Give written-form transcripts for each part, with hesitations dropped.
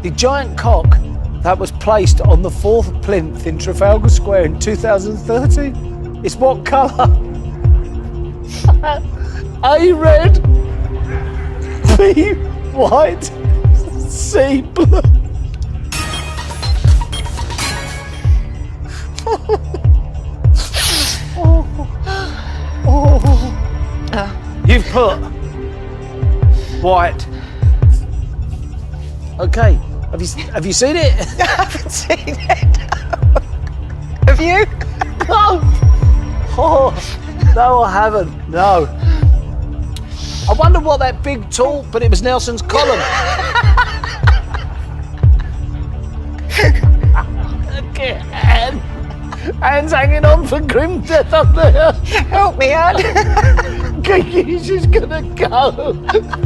The giant cock that was placed on the 4th plinth in Trafalgar Square in 2013 is what colour? A, red, B, white, C, blue. You've put white. Okay. Have you seen it? I haven't seen it. Have you? No. Oh, no, I haven't. No. I wonder what that big tall, but it was Nelson's column. Okay, Anne's hanging on for grim death up there. Help me, Anne. She's gonna go.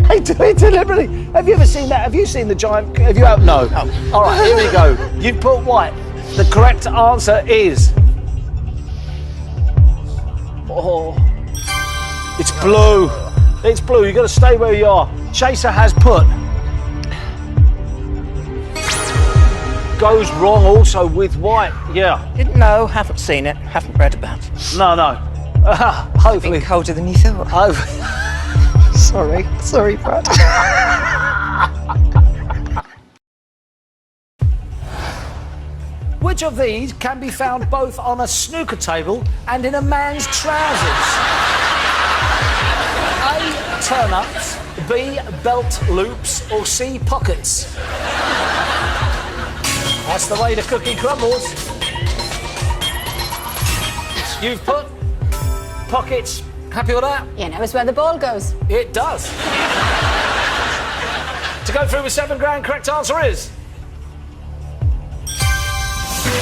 Hey, do it deliberately. Have you ever seen that? Have you seen the giant? Have you? No. Oh. All right, here we go. You put white. The correct answer is. Oh, it's blue. It's blue. You've got to stay where you are. Chaser has put. Goes wrong also with white. Yeah. Didn't know, haven't seen it, haven't read about it. No. Hopefully. Been colder than you thought. Sorry, Brad. Which of these can be found both on a snooker table and in a man's trousers? A, turn-ups, B, belt loops, or C, pockets? That's the way the cookie crumbles. You've put pockets. Happy with that? You know, it's where the ball goes. It does. To go through with £7 grand, correct answer is...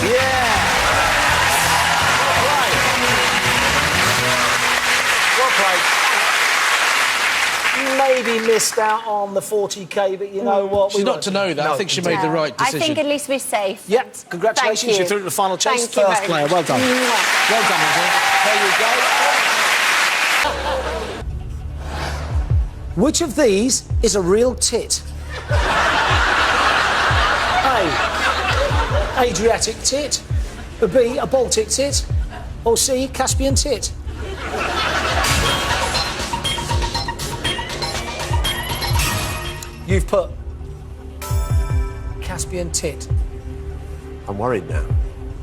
Yeah. Well played. Maybe missed out on the 40k, but you know what? She's not to know that. I think she made the right decision. I think at least we're safe. Yeah, congratulations. You're through to the final chase. Thank you First player. Well done. Well done, my dear. There you go. Which of these is a real tit? A, Adriatic tit. B, a Baltic tit. Or C, Caspian tit. You've put Caspian tit. I'm worried now.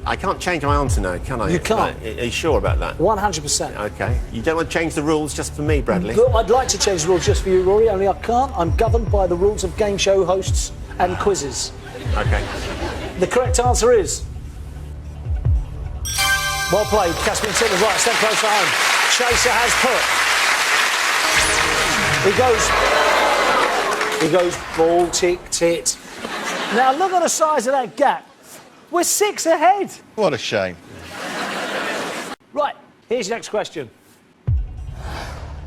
I can't change my answer now, can I? You can't. Are you sure about that? 100%. OK. You don't want to change the rules just for me, Bradley? I'd like to change the rules just for you, Rory, only I can't. I'm governed by the rules of game show hosts and quizzes. OK. The correct answer is... Well played. Caspian tit was right. Step close to home. Chaser has put. He goes Baltic tit. Now look at the size of that gap. We're 6 ahead. What a shame. Right, here's your next question.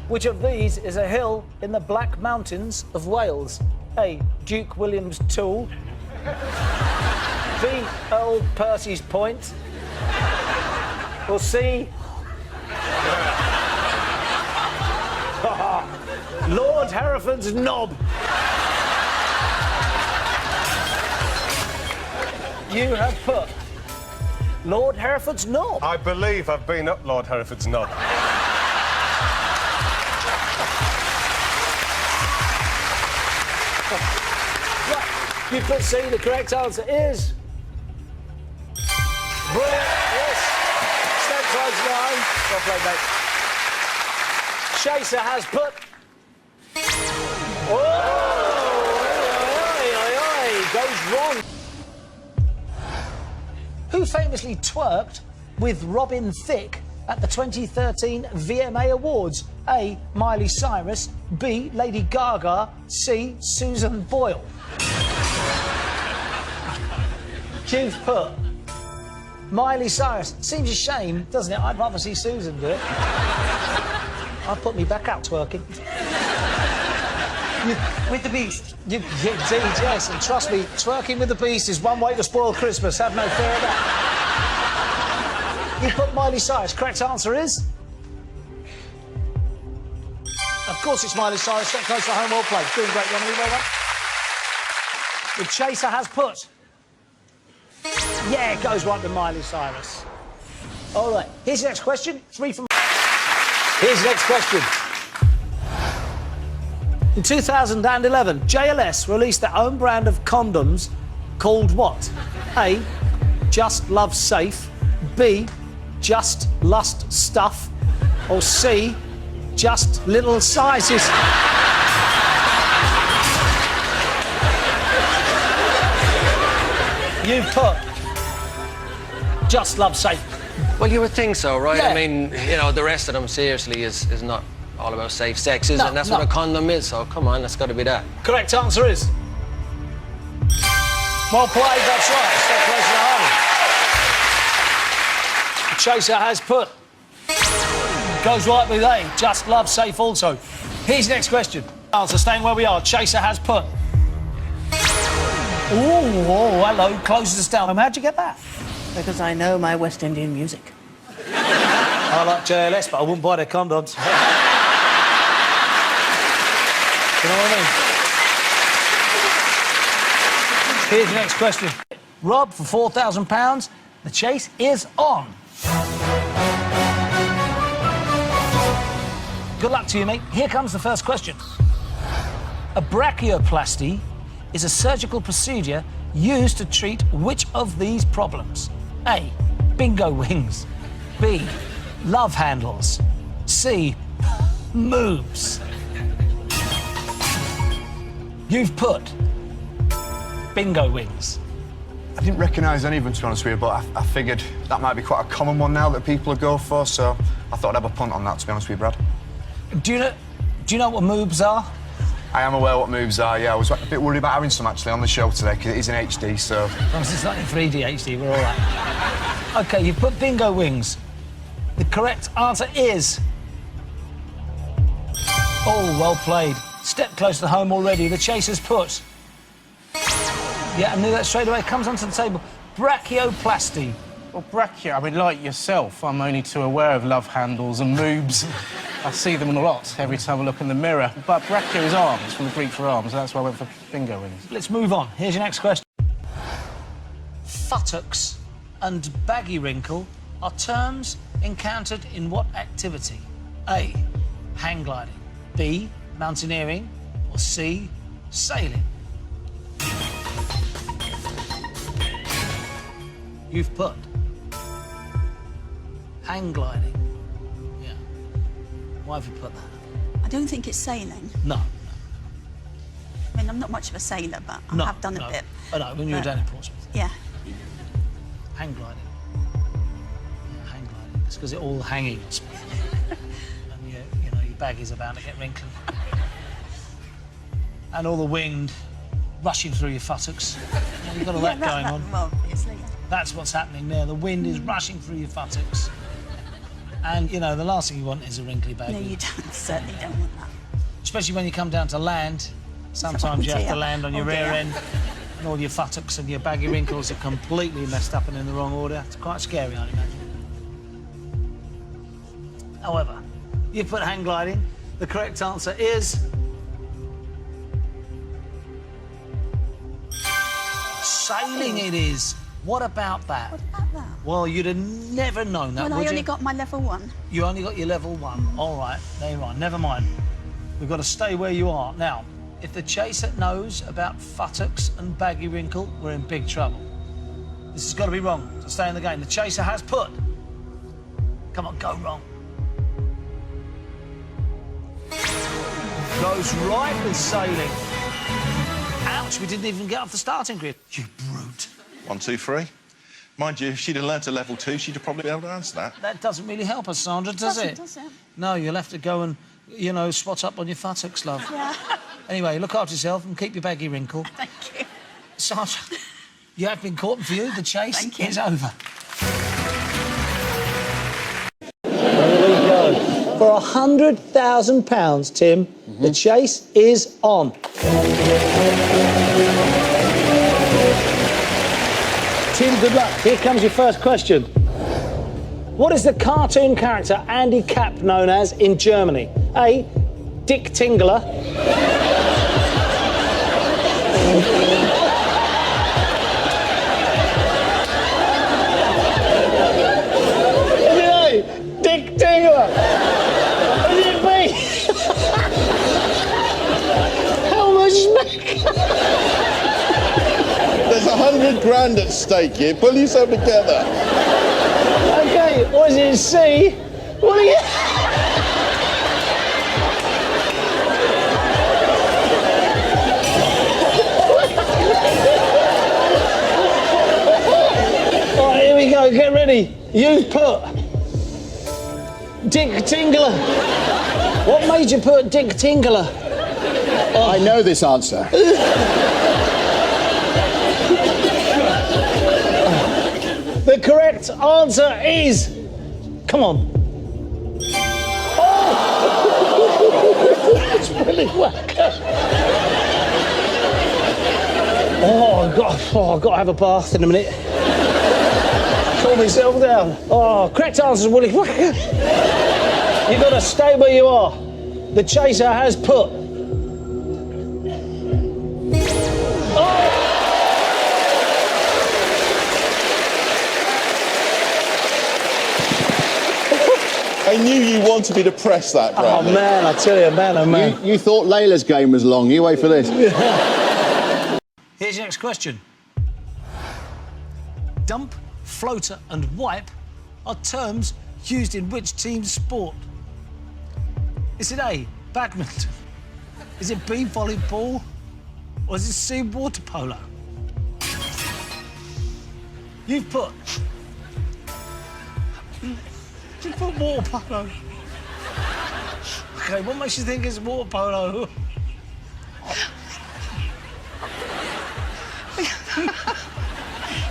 Which of these is a hill in the Black Mountains of Wales? A, Duke William's Tool. B, Earl Percy's Point. Or C, Lord Hereford's Knob. You have put Lord Hereford's Knob. I believe I've been up Lord Hereford's Knob. Right, you put C. The correct answer is... Brilliant, yes. Step close line. Well played, mate. Chaser has put... Oh! Goes wrong. Who famously twerked with Robin Thicke at the 2013 VMA Awards? A, Miley Cyrus. B, Lady Gaga. C, Susan Boyle. You've put Miley Cyrus. Seems a shame, doesn't it? I'd rather see Susan do it. I'd put me back out twerking. With the beast. Indeed, yes, and trust me, twerking with the beast is one way to spoil Christmas. Have no fear of that. You put Miley Cyrus. Correct answer is... Of course it's Miley Cyrus. Step close to home, well played. Doing great, Ronnie. Well done. The chaser has put. Yeah, it goes right to Miley Cyrus. All right, here's the next question. 3 from... Here's the next question. In 2011, JLS released their own brand of condoms called what? A, Just Love Safe, B, Just Lust Stuff, or C, Just Little Sizes. You've put Just Love Safe. Well, you would think so, right? Yeah. I mean, you know, the rest of them seriously is not all about safe sex, is it? And that's what a condom is, so come on, that's got to be that. Correct answer is... Well played, that's right. Step closer to home. The chaser has put. Goes right with A. Just Love Safe also. Here's the next question. Answer staying where we are. Chaser has put. Ooh, oh, hello. Closes us down. How'd you get that? Because I know my West Indian music. I like JLS, but I wouldn't buy their condoms. You know what I mean? Here's the next question. Rob, for £4,000, the chase is on. Good luck to you, mate. Here comes the first question. A brachioplasty is a surgical procedure used to treat which of these problems? A, bingo wings. B, love handles. C, moobs. You've put bingo wings. I didn't recognise any of them, to be honest with you, but I figured that might be quite a common one now that people would go for, so I thought I'd have a punt on that, to be honest with you, Brad. Do you know what moobs are? I am aware what moves are, yeah. I was a bit worried about having some, actually, on the show today, because it is in HD, so... As long as it's not in 3D HD, we're all right. OK, you put bingo wings. The correct answer is... Oh, well played. Step close to home already. The chaser's put. Yeah, I knew that straight away. Comes onto the table. Brachioplasty. Well, brachio, I mean, like yourself, I'm only too aware of love handles and moobs. I see them a lot every time I look in the mirror. But brachio is arms, from the Greek for arms, so that's why I went for bingo wings. Let's move on. Here's your next question. Futtocks and baggywrinkle are terms encountered in what activity? A, hang gliding. B, mountaineering. Or C, sailing. You've put hang gliding. Yeah. Why have you put that? I don't think it's sailing. No. I mean, I'm not much of a sailor, but I have done a bit. I know, when you were down in Portsmouth. Yeah. Hang gliding. Yeah, hang gliding. It's because it's all hanging. And you know, your baggies are bound to get wrinkly. And all the wind rushing through your futtocks. You've got all that going on. Well, obviously, yeah. That's what's happening there. The wind is rushing through your futtocks. And, you know, the last thing you want is a wrinkly baggie. No, you don't. Certainly don't want that. Especially when you come down to land. Sometimes you have to land on your rear end, and all your futtocks and your baggy wrinkles are completely messed up and in the wrong order. It's quite scary, I'd imagine. However, you put hang gliding. The correct answer is... sailing it is. What about that? What about that? Well, you'd have never known that, Well, would I only you? got my level 1. You only got your level 1. All right, there you are. Never mind. We've got to stay where you are. Now, if the chaser knows about futtocks and baggywrinkle, we're in big trouble. This has got to be wrong to stay in the game. The chaser has put. Come on, go wrong. Goes right with sailing. Ouch, we didn't even get off the starting grid. You brute. 1, 2, 3. Mind you, if she'd have learnt to level 2, she'd have probably been able to answer that. That doesn't really help us, Sandra, does it? Does it? No, you'll have to go and, you know, swat up on your futtocks, love. Yeah. Anyway, look after yourself and keep your baggy wrinkle. Thank you. Sandra, you have been caught for you. The chase is over. Here we go. For £100,000, Tim, the chase is on. Tim, good luck. Here comes your first question. What is the cartoon character Andy Capp known as in Germany? A, Dick Tingeler. grand at stake here. Pull yourself together. OK, was it C? What are you... All right, here we go. Get ready. You've put Dick Tingeler. What made you put Dick Tingeler? I know this answer. The correct answer is... Come on. Oh! It's really whack. I've got to have a bath in a minute. Calm myself down. Oh, correct answer is Willy Wonka. You've got to stay where you are. The chaser has put... I knew you wanted me to press that, Bradley. Oh, man, I tell you, man, oh, man. You thought Layla's game was long. You wait for this. Here's your next question. Dump, floater and wipe are terms used in which team's sport? Is it A, badminton? Is it B, volleyball? Or is it C, water polo? You've put... You put water polo. OK, what makes you think it's water polo?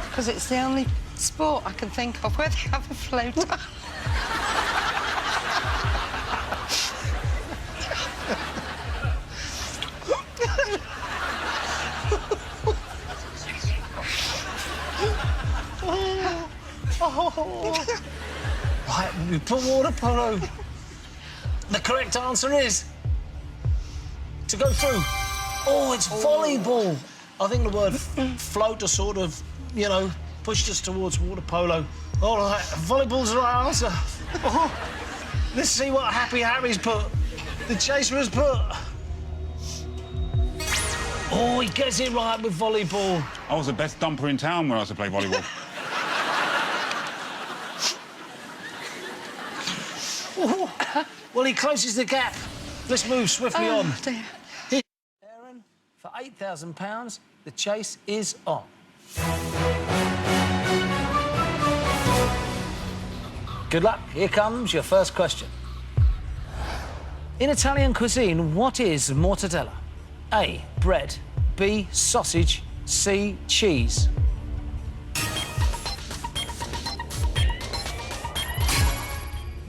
Because it's the only sport I can think of where they have a floater. Right, we put water polo. The correct answer is... to go through. Oh, it's volleyball. I think the word float has sort of, you know, pushed us towards water polo. All right, volleyball's the right answer. Oh, let's see what Happy Harry's put. The chaser has put... Oh, he gets it right with volleyball. I was the best dumper in town when I used to play volleyball. Well, he closes the gap. Let's move swiftly on. Dear. Aaron, for £8,000, the chase is on. Good luck. Here comes your first question. In Italian cuisine, what is mortadella? A, bread. B, sausage. C, cheese.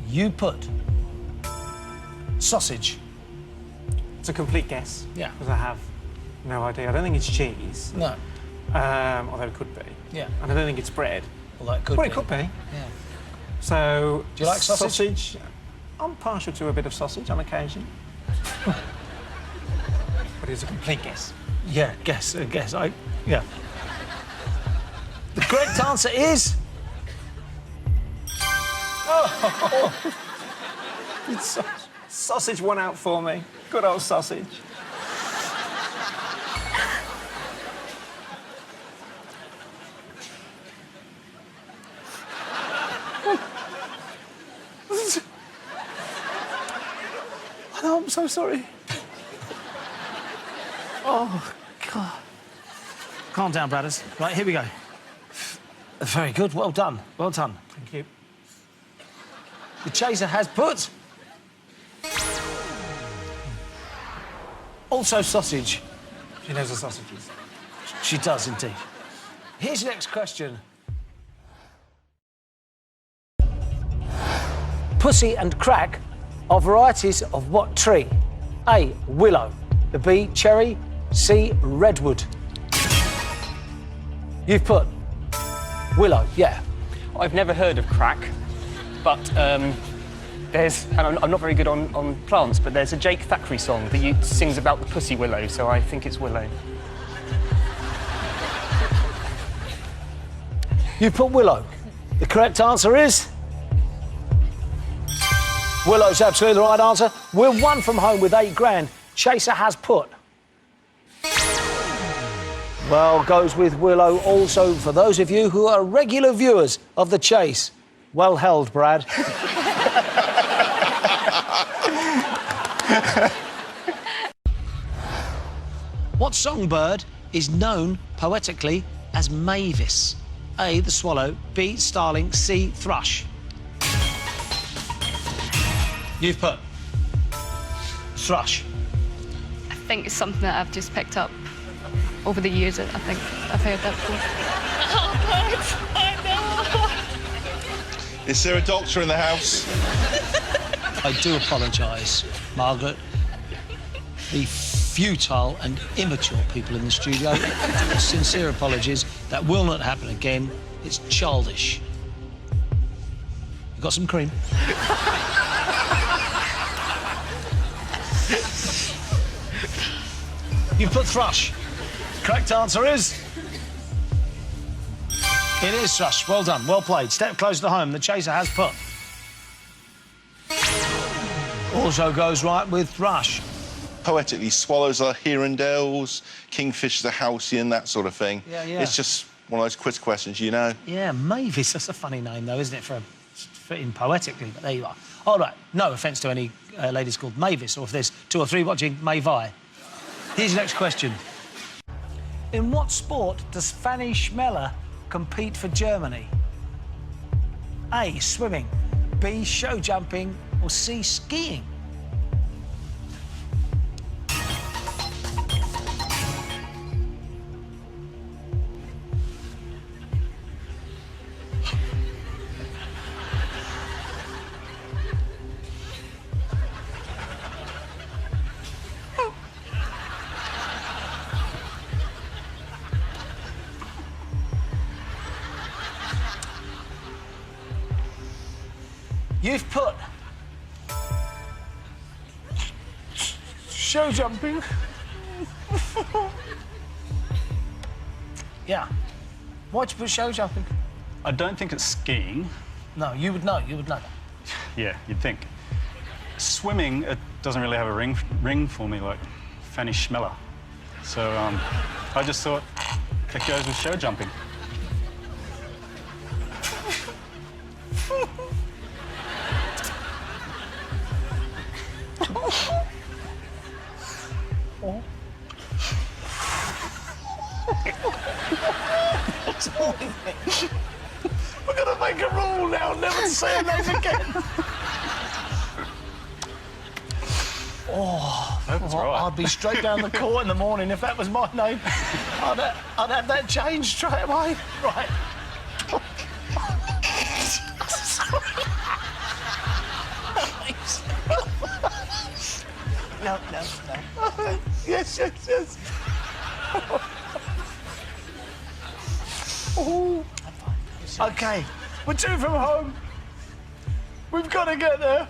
You put sausage. It's a complete guess. Yeah. Because I have no idea. I don't think it's cheese. No. Although it could be. Yeah. And I don't think it's bread. Well, that could Well, be. it could be. Yeah. So... Do you like sausage? I'm partial to a bit of sausage on occasion. But it's a complete guess. Yeah, guess. Yeah. The correct answer is... Oh. It's sausage won out for me. Good old sausage. Oh, I'm so sorry. Oh, God. Calm down, brothers. Right, here we go. Very good. Well done. Well done. Thank you. The chaser has put... also sausage. She knows the sausages. She does, indeed. Here's your next question. Pussy and crack are varieties of what tree? A, willow. B, cherry. C, redwood. You've put willow, yeah. I've never heard of crack, but there's, and I'm not very good on plants, but there's a Jake Thackeray song that sings about the pussy willow, so I think it's willow. You put willow. The correct answer is... willow's absolutely the right answer. We're one from home with £8 grand. Chaser has put... Well, goes with Willow. Also, for those of you who are regular viewers of The Chase, well held, Brad. What songbird is known poetically as Mavis? A, the swallow, B, starling, C, thrush. You've put thrush. I think it's something that I've just picked up over the years. I think I've heard that before. Oh, I know. Is there a doctor in the house? I do apologise, Margaret. The futile and immature people in the studio. Sincere apologies. That will not happen again. It's childish. You got some cream? You've put thrush. Correct answer is... It is thrush. Well done. Well played. Step closer to home. The chaser has put. Also goes right with thrush. Poetically, swallows are hirondelles, kingfishers are halcyon, that sort of thing. Yeah, yeah. It's just one of those quiz questions, you know. Yeah, Mavis. That's a funny name, though, isn't it, for fitting poetically? But there you are. All right. No offence to any ladies called Mavis, or if there's 2 or 3 watching, Mayvi. Here's your next question. In what sport does Fanny Chmelar compete for Germany? A, swimming, B, show jumping, or C, skiing? You've put show jumping. Yeah. Why'd you put show jumping? I don't think it's skiing. No, you would know. You would know. Yeah, you'd think. Swimming, it doesn't really have a ring for me like Fanny Chmelar. So I just thought it goes with show jumping. We're gonna make a rule now, never to say her name again. That's right. I'd be straight down the court in the morning if that was my name. I'd have that changed straight away. Right. No. Yes. Oh. OK, we're 2 from home. We've got to get there.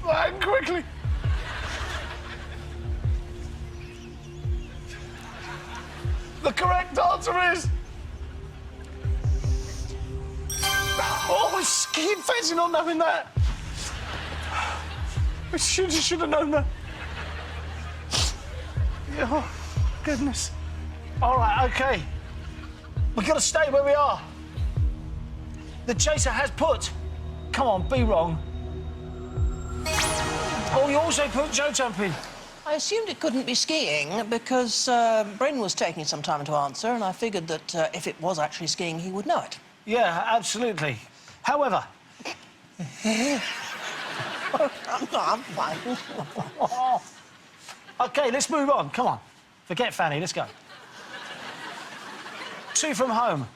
And quickly. The correct answer is... Oh, I keep fencing on knowing that. We should have known that. Oh, goodness. All right, OK. We've got to stay where we are. The chaser has put... Come on, be wrong. Oh, you also put show jumping. I assumed it couldn't be skiing because Bryn was taking some time to answer, and I figured that if it was actually skiing, he would know it. Yeah, absolutely. However... I'm fine. OK, let's move on. Come on. Forget Fanny, let's go. 2 from home.